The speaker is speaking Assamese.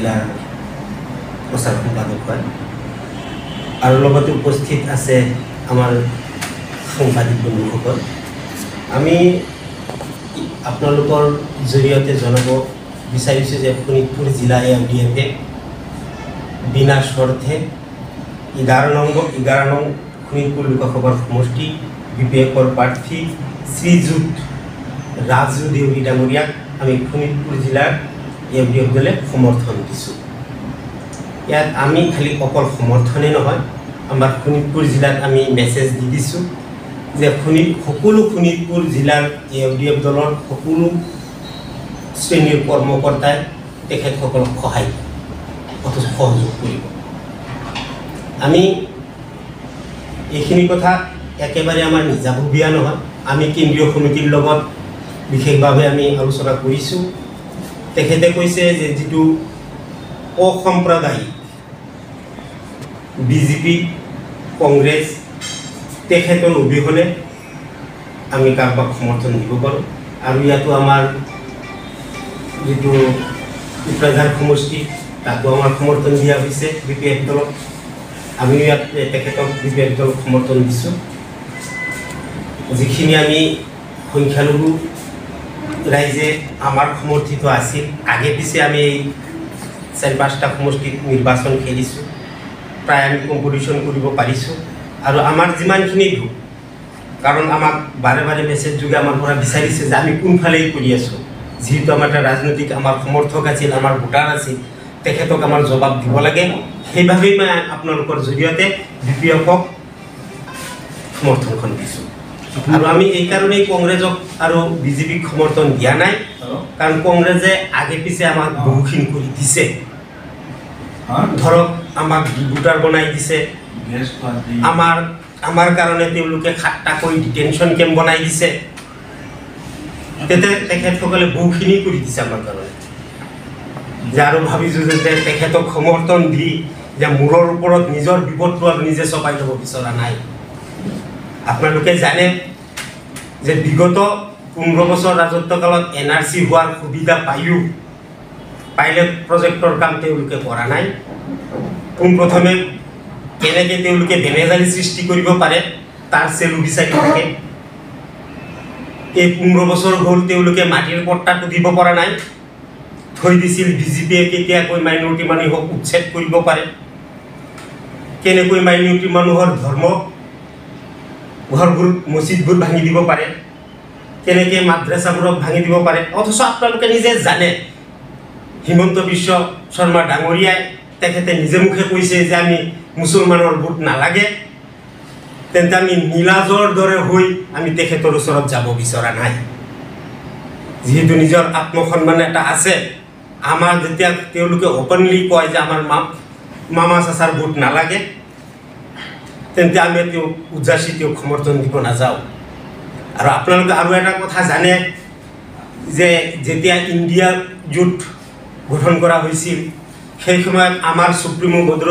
জিলাৰ প্ৰচাৰ সম্পাদক হয় আৰু লগতে উপস্থিত আছে আমাৰ সাংবাদিক বন্ধুসকল। আমি আপোনালোকৰ জৰিয়তে জনাব বিচাৰিছোঁ যে শোণিতপুৰ জিলা AFDF বিনা স্বাৰ্থে 11 নং শোণিতপুৰ লোকসভাৰ সমষ্টি BPF-ৰ প্ৰাৰ্থী শ্ৰীযুত ৰাজু দেউৰী ডাঙৰীয়াক আমি শোণিতপুৰ জিলাৰ AFDF দলে সমৰ্থন দিছোঁ। ইয়াত আমি খালি অকল সমৰ্থনে নহয়, আমাৰ শোণিতপুৰ জিলাত আমি মেছেজ দি দিছোঁ যে সকলো শোণিতপুৰ জিলাৰ AFDF দলৰ সকলো শ্ৰেণীৰ কৰ্মকৰ্তাই তেখেতসকলক সহায় অথচ সহযোগ কৰিব। আমি এইখিনি কথা একেবাৰে আমাৰ নিজাববীয়া নহয়, আমি কেন্দ্ৰীয় সমিতিৰ লগত বিশেষভাৱে আমি আলোচনা কৰিছোঁ। তেখেতে কৈছে যে যিটো অসাম্প্ৰদায়িক BJP কংগ্ৰেছ তেখেতৰ অবিহনে আমি কাৰোবাক সমৰ্থন দিব পাৰোঁ। আৰু ইয়াতো আমাৰ যিটো কোকৰাঝাৰ সমষ্টি তাতো আমাৰ সমৰ্থন দিয়া হৈছে BPF দলক। আমি ইয়াত তেখেতক BPF দলক সমৰ্থন দিছোঁ। যিখিনি আমি সংখ্যালঘু ৰাইজে আমাৰ সমৰ্থিত আছিল, আগে পিছে আমি এই 4-5টা সমষ্টিত নিৰ্বাচন খেলিছোঁ, প্ৰায় আমি কম্পিটিশ্যন কৰিব পাৰিছোঁ। আৰু আমাৰ যিমানখিনি ভোট, কাৰণ আমাক বাৰে বাৰে মেছেজ যোগে আমাৰ পৰা বিচাৰিছে যে আমি কোনফালেই কৰি আছোঁ। যিহেতু আমাৰ এটা ৰাজনৈতিক আমাৰ সমৰ্থক আছিল, আমাৰ ভোটাৰ আছিল, তেখেতক আমাৰ জবাব দিব লাগে। সেইবাবেই মই আপোনালোকৰ জৰিয়তে BPF-ক সমৰ্থনখন দিছোঁ। আৰু আমি এইকাৰণেই কংগ্ৰেছক আৰু BJP-ক সমৰ্থন দিয়া নাই, কাৰণ কংগ্ৰেছে আগে পিছে আমাক বহুখিনি কৰি দিছে। ধৰক আমাক ভোটাৰ বনাই দিছে, আমাৰ কাৰণে তেওঁলোকে 7টাকৈ ডিটেনশ্যন কেম্প বনাই দিছে। তেখেতসকলে বহুখিনি কৰি দিছে আমাৰ কাৰণে। যে আৰু ভাবিছোঁ যে তেখেতক সমৰ্থন দি যে মূৰৰ ওপৰত নিজৰ বিপদটো আৰু নিজে চপাই ল'ব বিচৰা নাই। আপোনালোকে জানে যে বিগত 15 বছৰ ৰাজত্বকালত NRC হোৱাৰ সুবিধা পাইলে প্ৰজেক্টৰ কাম তেওঁলোকে কৰা নাই। পোনপ্ৰথমে কেনেকৈ তেওঁলোকে বেমেজালি সৃষ্টি কৰিব পাৰে তাৰ চেলু বিচাৰি থাকে। এই 15 বছৰ হ'ল তেওঁলোকে মাটিৰ পট্টাটো দিব পৰা নাই। থৈ দিছিল BJP-য়ে কেতিয়াকৈ মাইনৰিটি মানুহক উচ্ছেদ কৰিব পাৰে, কেনেকৈ মাইনৰিটি মানুহৰ ধৰ্ম ঘৰবোৰ মছজিদবোৰ ভাঙি দিব পাৰে, কেনেকৈ মাদ্ৰাছাবোৰক ভাঙি দিব পাৰে। অথচ আপোনালোকে নিজে জানে, হিমন্ত বিশ্ব শৰ্মা ডাঙৰীয়াই তেখেতে নিজে মুখে কৈছে যে আমি মুছলমানৰ ভোট নালাগে। তেন্তে আমি নীলাজৰ দৰে হৈ আমি তেখেতৰ ওচৰত যাব বিচৰা নাই। যিহেতু নিজৰ আত্মসন্মান এটা আছে, আমাৰ যেতিয়া তেওঁলোকে অপেনলি কয় যে আমাৰ মামা চাচাৰ ভোট নালাগে, তেন্তে আমি তেওঁক উজাচি তেওঁক সমৰ্থন দিব নাযাওঁ। আৰু আপোনালোকে আৰু এটা কথা জানে যে যেতিয়া ইণ্ডিয়া জোট গঠন কৰা হৈছিল, সেই সময়ত আমাৰ সুপ্ৰিমো